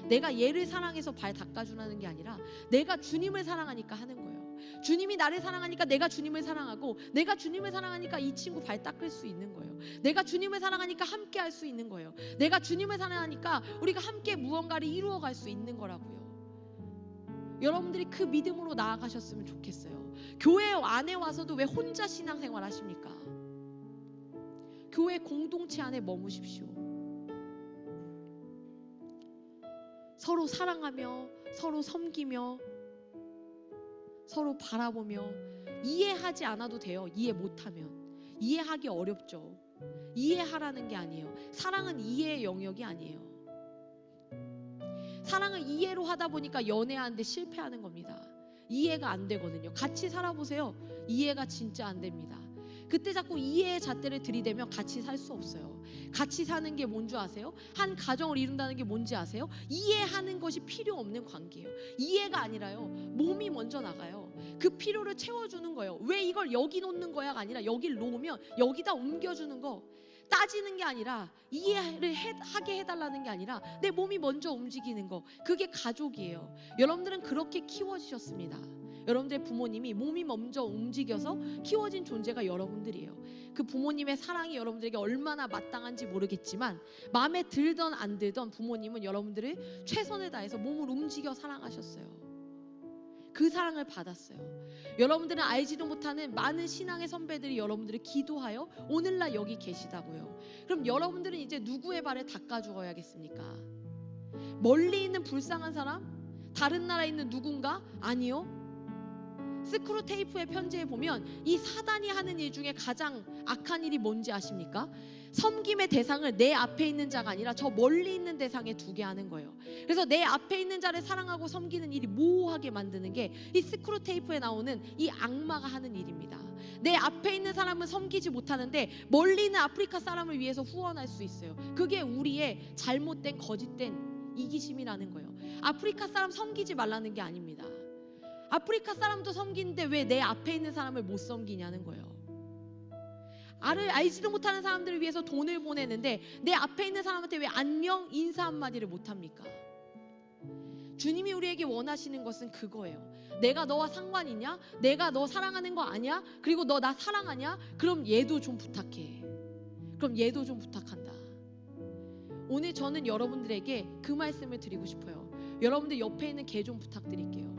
[SPEAKER 1] 내가 얘를 사랑해서 발 닦아주라는 게 아니라 내가 주님을 사랑하니까 하는 거예요. 주님이 나를 사랑하니까 내가 주님을 사랑하고, 내가 주님을 사랑하니까 이 친구 발 닦을 수 있는 거예요. 내가 주님을 사랑하니까 함께 할 수 있는 거예요. 내가 주님을 사랑하니까 우리가 함께 무언가를 이루어갈 수 있는 거라고요. 여러분들이 그 믿음으로 나아가셨으면 좋겠어요. 교회 안에 와서도 왜 혼자 신앙생활 하십니까? 교회 공동체 안에 머무십시오. 서로 사랑하며 서로 섬기며 서로 바라보며, 이해하지 않아도 돼요. 이해 못하면. 이해하기 어렵죠. 이해하라는 게 아니에요. 사랑은 이해의 영역이 아니에요. 사랑은 이해로 하다 보니까 연애하는데 실패하는 겁니다. 이해가 안 되거든요. 같이 살아보세요. 이해가 진짜 안 됩니다. 그때 자꾸 이해의 잣대를 들이대면 같이 살 수 없어요. 같이 사는 게 뭔지 아세요? 한 가정을 이룬다는 게 뭔지 아세요? 이해하는 것이 필요 없는 관계예요. 이해가 아니라요, 몸이 먼저 나가요. 그 필요를 채워주는 거예요. 왜 이걸 여기 놓는 거야가 아니라 여길 놓으면 여기다 옮겨주는 거. 따지는 게 아니라, 이해를 하게 해달라는 게 아니라 내 몸이 먼저 움직이는 거. 그게 가족이에요. 여러분들은 그렇게 키워지셨습니다. 여러분들의 부모님이 몸이 먼저 움직여서 키워진 존재가 여러분들이에요. 그 부모님의 사랑이 여러분들에게 얼마나 마땅한지 모르겠지만 마음에 들던 안 들던 부모님은 여러분들을 최선을 다해서 몸을 움직여 사랑하셨어요. 그 사랑을 받았어요. 여러분들은 알지도 못하는 많은 신앙의 선배들이 여러분들을 기도하여 오늘날 여기 계시다고요. 그럼 여러분들은 이제 누구의 발을 닦아 주어야겠습니까? 멀리 있는 불쌍한 사람? 다른 나라에 있는 누군가? 아니요. 스크루테이프의 편지에 보면 이 사단이 하는 일 중에 가장 악한 일이 뭔지 아십니까? 섬김의 대상을 내 앞에 있는 자가 아니라 저 멀리 있는 대상에 두게 하는 거예요. 그래서 내 앞에 있는 자를 사랑하고 섬기는 일이 모호하게 만드는 게 이 스크루테이프에 나오는 이 악마가 하는 일입니다. 내 앞에 있는 사람은 섬기지 못하는데 멀리 있는 아프리카 사람을 위해서 후원할 수 있어요. 그게 우리의 잘못된 거짓된 이기심이라는 거예요. 아프리카 사람 섬기지 말라는 게 아닙니다. 아프리카 사람도 섬기는데 왜 내 앞에 있는 사람을 못 섬기냐는 거예요. 알지도 못하는 사람들을 위해서 돈을 보내는데 내 앞에 있는 사람한테 왜 안녕 인사 한마디를 못합니까? 주님이 우리에게 원하시는 것은 그거예요. 내가 너와 상관 있냐? 내가 너 사랑하는 거 아니야? 그리고 너 나 사랑하냐? 그럼 얘도 좀 부탁해. 그럼 얘도 좀 부탁한다. 오늘 저는 여러분들에게 그 말씀을 드리고 싶어요. 여러분들 옆에 있는 개 좀 부탁드릴게요.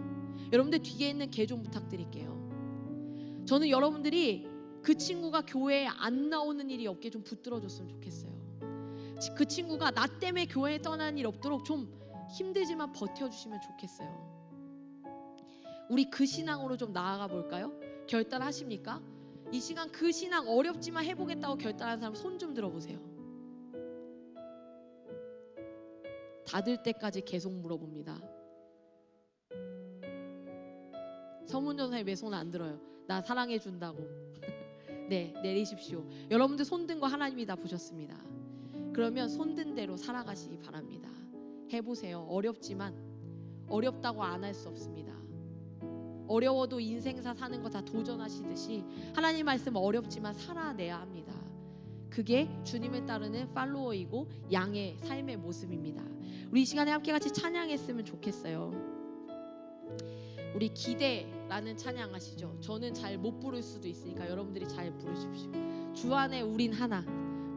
[SPEAKER 1] 여러분들 뒤에 있는 개 좀 부탁드릴게요. 저는 여러분들이 그 친구가 교회에 안 나오는 일이 없게 좀 붙들어줬으면 좋겠어요. 그 친구가 나 때문에 교회에 떠나는 일 없도록 좀 힘들지만 버텨주시면 좋겠어요. 우리 그 신앙으로 좀 나아가 볼까요? 결단하십니까? 이 시간 그 신앙 어렵지만 해보겠다고 결단한 사람 손 좀 들어보세요. 닫을 때까지 계속 물어봅니다. 서문전사님 왜 손 안 들어요? 나 사랑해 준다고. 네, 내리십시오. 여러분들 손든 거 하나님이 다 보셨습니다. 그러면 손든 대로 살아가시기 바랍니다. 해보세요. 어렵지만 어렵다고 안 할 수 없습니다. 어려워도 인생사 사는 거 다 도전하시듯이 하나님 말씀 어렵지만 살아내야 합니다. 그게 주님을 따르는 팔로워이고 양의 삶의 모습입니다. 우리 이 시간에 함께 같이 찬양했으면 좋겠어요. 우리 기대라는 찬양 아시죠? 저는 잘 못 부를 수도 있으니까 여러분들이 잘 부르십시오. 주 안에 우린 하나.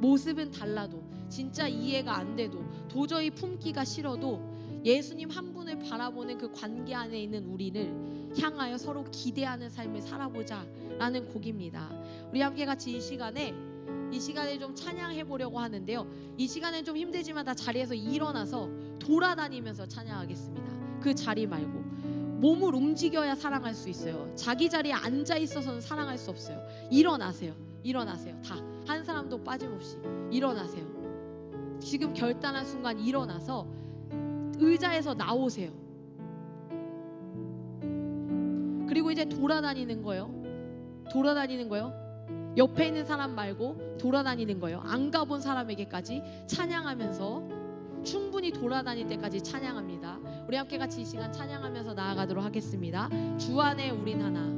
[SPEAKER 1] 모습은 달라도 진짜 이해가 안 돼도 도저히 품기가 싫어도 예수님 한 분을 바라보는 그 관계 안에 있는 우리를 향하여 서로 기대하는 삶을 살아보자 라는 곡입니다. 우리 함께 같이 이 시간에 좀 찬양해 보려고 하는데요. 이 시간엔 좀 힘들지만 다 자리에서 일어나서 돌아다니면서 찬양하겠습니다. 그 자리 말고 몸을 움직여야 사랑할 수 있어요. 자기 자리에 앉아 있어서는 사랑할 수 없어요. 일어나세요. 다 한 사람도 빠짐없이 일어나세요. 지금 결단한 순간 일어나서 의자에서 나오세요. 그리고 이제 돌아다니는 거예요. 옆에 있는 사람 말고 돌아다니는 거예요. 안 가본 사람에게까지 찬양하면서 충분히 돌아다닐 때까지 찬양합니다. 우리 함께 같이 이 시간 찬양하면서 나아가도록 하겠습니다. 주 안에 우린 하나.